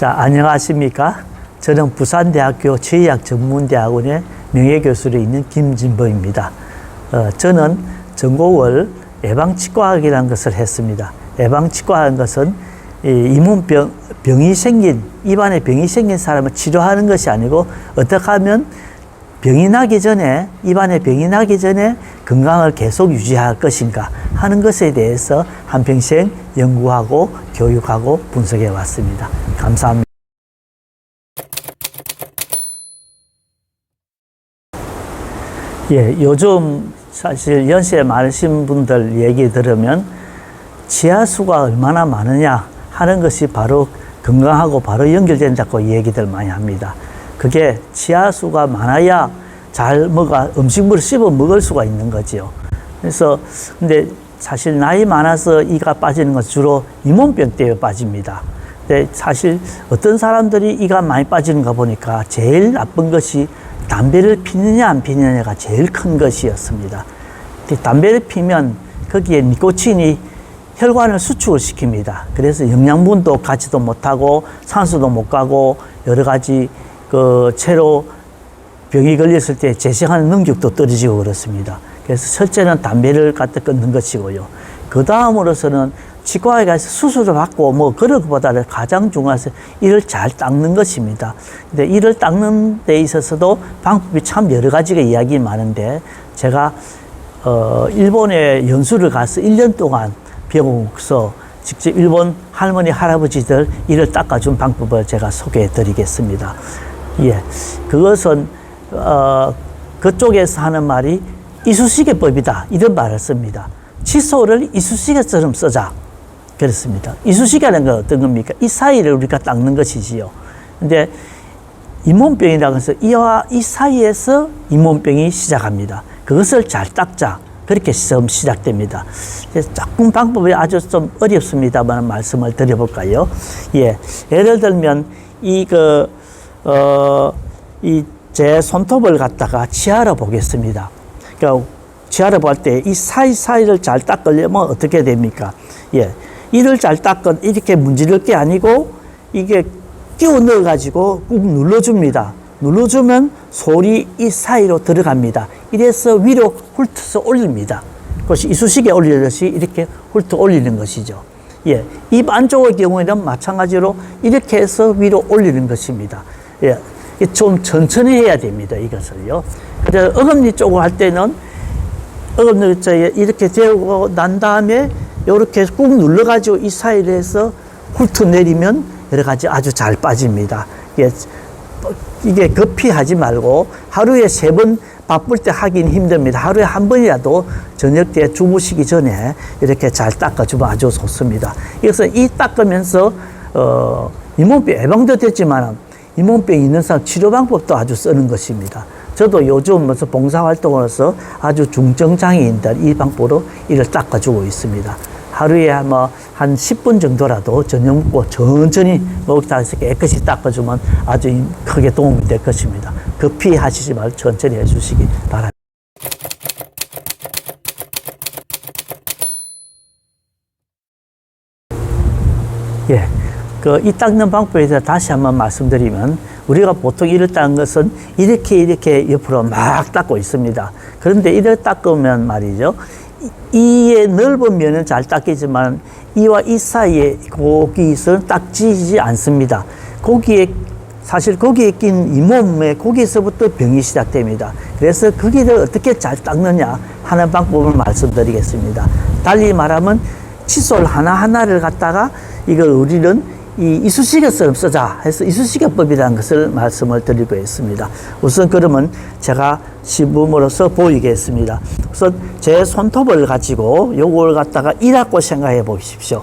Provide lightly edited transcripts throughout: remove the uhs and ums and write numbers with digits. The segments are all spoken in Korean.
자, 안녕하십니까? 저는 부산대학교 제의학전문대학원의 명예교수로 있는 김진범입니다. 저는 전공을 예방치과학이라는 것을 했습니다. 예방치과라는 것은 입안에 병이 생긴 사람을 치료하는 것이 아니고 어떻게 하면 입안에 병이 나기 전에 건강을 계속 유지할 것인가 하는 것에 대해서 한평생 연구하고 교육하고 분석해 왔습니다. 감사합니다. 예, 요즘 사실 연세 많으신 분들 얘기 들으면 지하수가 얼마나 많으냐 하는 것이 바로 건강하고 바로 연결된다고 얘기들 많이 합니다. 그게 지하수가 많아야 음식물을 씹어 먹을 수가 있는 거지요. 그래서, 근데 사실 나이 많아서 이가 빠지는 건 주로 잇몸병 때문에 빠집니다. 근데 사실 어떤 사람들이 이가 많이 빠지는가 보니까 제일 나쁜 것이 담배를 피느냐 안 피느냐가 제일 큰 것이었습니다. 담배를 피면 거기에 니코틴이 혈관을 수축을 시킵니다. 그래서 영양분도 가지도 못하고 산소도 못 가고 여러 가지 채로 병이 걸렸을 때 재생하는 능력도 떨어지고 그렇습니다. 그래서 첫째는 담배를 갖다 끊는 것이고요. 그 다음으로서는 치과에 가서 수술을 받고 그런 것보다는 가장 중요한 것은 이를 잘 닦는 것입니다. 근데 이를 닦는 데 있어서도 방법이 참 여러 가지가 이야기 많은데 제가 일본에 연수를 가서 1년 동안 배우고서 직접 일본 할머니 할아버지들 이를 닦아준 방법을 제가 소개해 드리겠습니다. 예, 그것은 그쪽에서 하는 말이 이쑤시개법이다 이런 말을 씁니다. 칫솔을 이쑤시개처럼 쓰자 그렇습니다. 이쑤시개라는 건 어떤 겁니까? 이 사이를 우리가 닦는 것이지요. 근데 잇몸병이라고 해서 이와 이 사이에서 잇몸병이 시작합니다. 그것을 잘 닦자 그렇게 처음 시작됩니다. 조금 방법이 아주 좀 어렵습니다만 말씀을 드려볼까요? 예, 예를 들면 제 손톱을 갖다가 치아로 보겠습니다. 그러니까 치아로 볼 때 이 사이사이를 잘 닦으려면 어떻게 됩니까? 예, 이를 잘 이렇게 문지를 게 아니고 이게 끼워 넣어가지고 꾹 눌러줍니다. 눌러주면 솔이 이 사이로 들어갑니다. 이래서 위로 훑어서 올립니다. 그것이 이쑤시개 올리듯이 이렇게 훑어 올리는 것이죠. 예, 입 안쪽의 경우에는 마찬가지로 이렇게 해서 위로 올리는 것입니다. 예, 좀 천천히 해야 됩니다. 이것을요. 그래서 어금니 쪽을 할 때는 어금니 쪽에 이렇게 재우고 난 다음에 이렇게 꾹 눌러가지고 이 사이를 해서 훑어내리면 여러 가지 아주 잘 빠집니다. 이게 급히 하지 말고 하루에 3번 바쁠 때 하긴 힘듭니다. 하루에 한 번이라도 저녁 때 주무시기 전에 이렇게 잘 닦아주면 아주 좋습니다. 그래서 이 닦으면서 잇몸병 예방도 됐지만 잇몸병이 있는 사람 치료 방법도 아주 쓰는 것입니다. 저도 요즘 봉사활동으로서 아주 중증장애인들 이 방법으로 이를 닦아주고 있습니다. 하루에 한 10분 정도라도 저녁 먹고 천천히 목욕탕 해서 깨끗이 닦아주면 아주 크게 도움이 될 것입니다. 급히 하시지 말고 천천히 해주시기 바랍니다. 예. 이 닦는 방법에 대해서 다시 한번 말씀드리면 우리가 보통 이를 닦는 것은 이렇게 옆으로 막 닦고 있습니다. 그런데 이를 닦으면 말이죠. 이의 넓은 면은 잘 닦이지만 이와 이 사이에 거기서 닦이지 않습니다. 사실 거기에 낀 잇몸에 거기서부터 병이 시작됩니다. 그래서 거기를 어떻게 잘 닦느냐 하는 방법을 말씀드리겠습니다. 달리 말하면 칫솔 하나하나를 갖다가 이걸 우리는 이쑤시개처럼 쓰자 해서 이쑤시개법이라는 것을 말씀을 드리고 있습니다. 우선 그러면 제가 시범으로서 보이겠습니다. 우선 제 손톱을 가지고 요걸 갖다가 이라고 생각해 보십시오.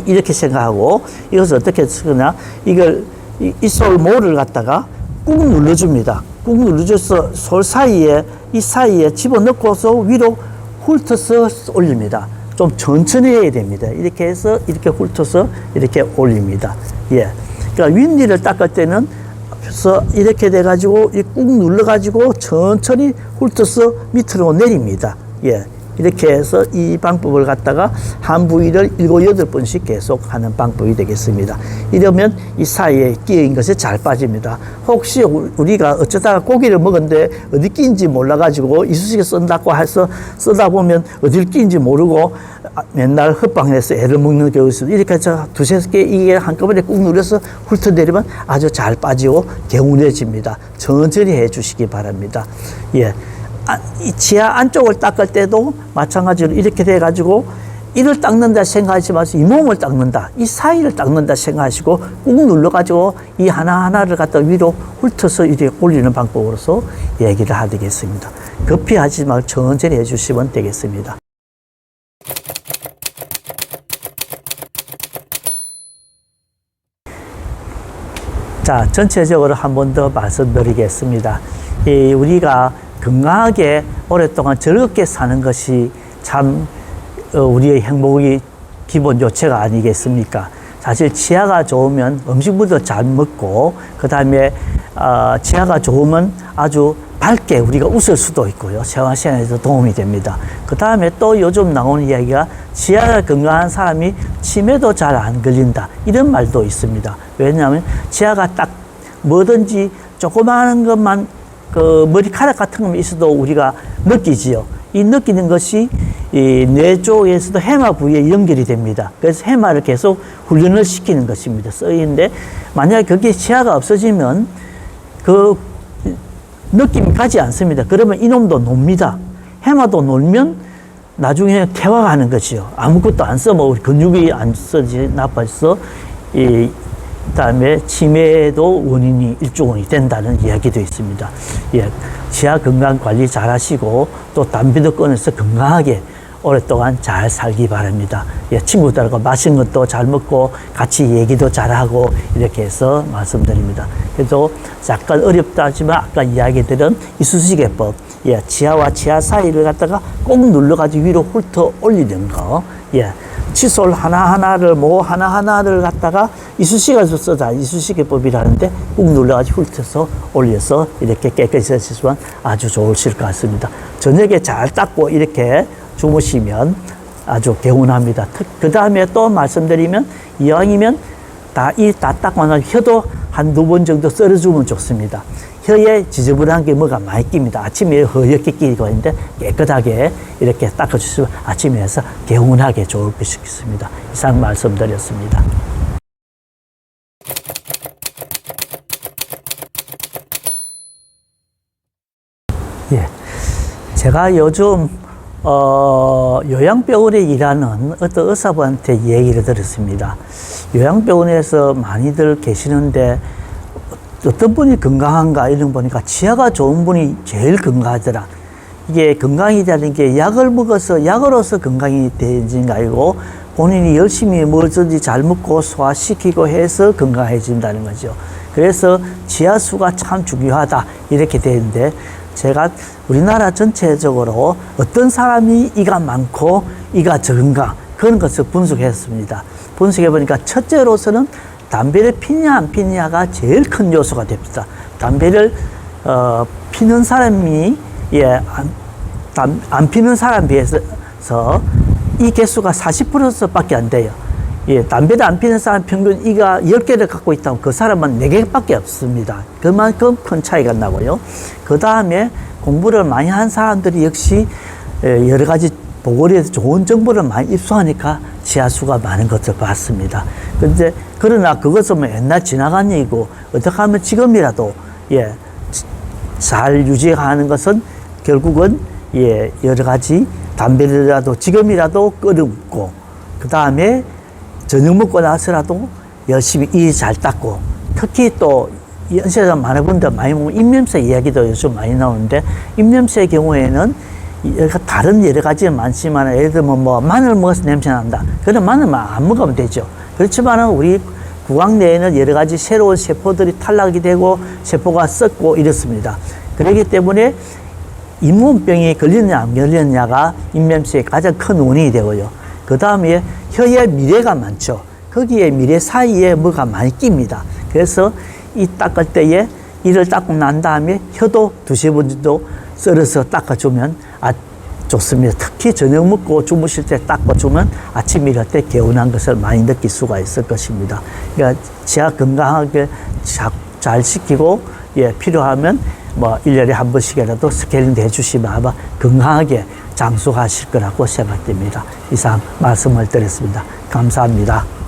이렇게 생각하고 이것을 어떻게 쓰느냐 이걸 이 솔모를 갖다가 꾹 눌러줍니다. 꾹 눌러줘서 솔 사이에 이 사이에 집어넣고서 위로 훑어서 올립니다. 좀 천천히 해야 됩니다. 이렇게 해서 이렇게 훑어서 이렇게 올립니다. 예. 그러니까 윗니를 닦을 때는 그래서 이렇게 돼가지고 꾹 눌러가지고 천천히 훑어서 밑으로 내립니다. 예. 이렇게 해서 이 방법을 갖다가 한 부위를 7, 8번씩 계속 하는 방법이 되겠습니다. 이러면 이 사이에 끼인 것이 잘 빠집니다. 혹시 우리가 어쩌다가 고기를 먹었는데 어디 끼인지 몰라가지고 이쑤시개 쓴다고 해서 쓰다 보면 어딜 끼인지 모르고 맨날 헛방에서 애를 먹는 경우가 있어요. 이렇게 해서 두세 개 이게 한꺼번에 꾹 눌러서 훑어내리면 아주 잘 빠지고 개운해집니다. 천천히 해 주시기 바랍니다. 예. 이 지하 안쪽을 닦을 때도 마찬가지로 이렇게 돼가지고 이를 닦는다 생각하지 마시고 이 몸을 닦는다, 이 사이를 닦는다 생각하시고 꾹 눌러가지고 이 하나하나를 갖다 위로 훑어서 이렇게 올리는 방법으로서 얘기를 하겠습니다. 급히 하지 말고 천천히 해주시면 되겠습니다. 자, 전체적으로 한 번 더 말씀드리겠습니다. 우리가 건강하게 오랫동안 즐겁게 사는 것이 참 우리의 행복이 기본 요체가 아니겠습니까? 사실 치아가 좋으면 음식물도 잘 먹고 그 다음에 치아가 좋으면 아주 밝게 우리가 웃을 수도 있고요. 생활시간에도 도움이 됩니다. 그 다음에 또 요즘 나오는 이야기가 치아가 건강한 사람이 치매도 잘 안 걸린다, 이런 말도 있습니다. 왜냐하면 치아가 딱 뭐든지 조그마한 것만 그 머리카락 같은 것만 있어도 우리가 느끼지요. 이 느끼는 것이 이 뇌 쪽에서도 해마 부위에 연결이 됩니다. 그래서 해마를 계속 훈련을 시키는 것입니다. 쓰이는데 만약에 그게 치아가 없어지면 그 느낌이 가지 않습니다. 그러면 이놈도 놉니다. 해마도 놀면 나중에 퇴화하는 것이요. 아무것도 안 써면 우리 근육이 안 써지 나빠져서 그다음에 치매도 원인이 일종이 된다는 이야기도 있습니다. 예, 치아 건강 관리 잘 하시고 또 담배도 끊어서 건강하게 오랫동안 잘 살기 바랍니다. 예, 친구들하고 맛있는 것도 잘 먹고 같이 얘기도 잘하고 이렇게 해서 말씀드립니다. 그래도 약간 어렵다 하지만 아까 이야기드린 이쑤시개법, 예, 치아와 치아 사이를 갖다가 꼭 눌러가지고 위로 훑어 올리는 거, 예, 칫솔 하나하나를 하나하나를 갖다가 이쑤시개에서 써자 이쑤시개법이라는데 꾹 눌러가지고 훑어서 올려서 이렇게 깨끗이 해주시면 아주 좋으실 것 같습니다. 저녁에 잘 닦고 이렇게 주무시면 아주 개운합니다. 그 다음에 또 말씀드리면 이왕이면 다 닦고 나서 혀도 한두 번 정도 썰어주면 좋습니다. 혀에 지저분한 게 뭐가 많이 낍니다. 아침에 허옇게 끼고 있는데 깨끗하게 이렇게 닦아주시면 아침에 해서 개운하게 좋을 것이겠습니다. 이상 말씀드렸습니다. 예, 제가 요즘 요양병원에 일하는 어떤 의사분한테 얘기를 들었습니다. 요양병원에서 많이들 계시는데 어떤 분이 건강한가 이런 보니까 치아가 좋은 분이 제일 건강하더라. 이게 건강이라는 게 약을 먹어서 약으로서 건강이 되는 게 아니고 본인이 열심히 뭐든지 잘 먹고 소화시키고 해서 건강해진다는 거죠. 그래서 치아수가 참 중요하다 이렇게 되는데 제가 우리나라 전체적으로 어떤 사람이 이가 많고 이가 적은가 그런 것을 분석했습니다. 분석해 보니까 첫째로서는 담배를 피냐 안 피냐가 제일 큰 요소가 됩니다. 담배를 피는 사람이 안 피는 사람에 비해서 이 개수가 40%밖에 안 돼요. 예, 담배를 안 피는 사람 평균 이가 10개를 갖고 있다면 그 사람은 4개밖에 없습니다. 그만큼 큰 차이가 나고요. 그 다음에 공부를 많이 한 사람들이 역시 여러 가지 보고리에서 좋은 정보를 많이 입수하니까 치아수가 많은 것을 봤습니다. 그런데 그러나 그것은 뭐 옛날 지나간 얘기고 어떻게 하면 지금이라도 잘 유지하는 것은 결국은 여러 가지 담배라도 지금이라도 끊고 그 다음에 저녁 먹고 나서라도 열심히 이 잘 닦고 특히 또 연세가 많은 분들 많이 보면 입냄새 이야기도 요즘 많이 나오는데 입냄새의 경우에는 다른 여러 가지가 많지만 예를 들면 뭐 마늘 먹어서 냄새 난다. 그럼 마늘만 안 먹으면 되죠. 그렇지만은 우리 구강 내에는 여러 가지 새로운 세포들이 탈락이 되고 세포가 썩고 이렇습니다. 그렇기 때문에 잇몸병이 걸렸냐 안 걸렸냐가 입냄새의 가장 큰 원인이 되고요. 그 다음에 혀에 미레가 많죠. 거기에 미레 사이에 뭐가 많이 낍니다. 그래서 이 닦을 때에 이를 닦고 난 다음에 혀도 두세 번 정도 썰어서 닦아주면 좋습니다. 특히 저녁 먹고 주무실 때 딱 꽂으면 아침 일할 때 개운한 것을 많이 느낄 수가 있을 것입니다. 그러니까 지하 건강하게 잘 시키고, 예, 필요하면 뭐 1년에 한 번씩이라도 스케일링 해주시면 아마 건강하게 장수하실 거라고 생각됩니다. 이상 말씀을 드렸습니다. 감사합니다.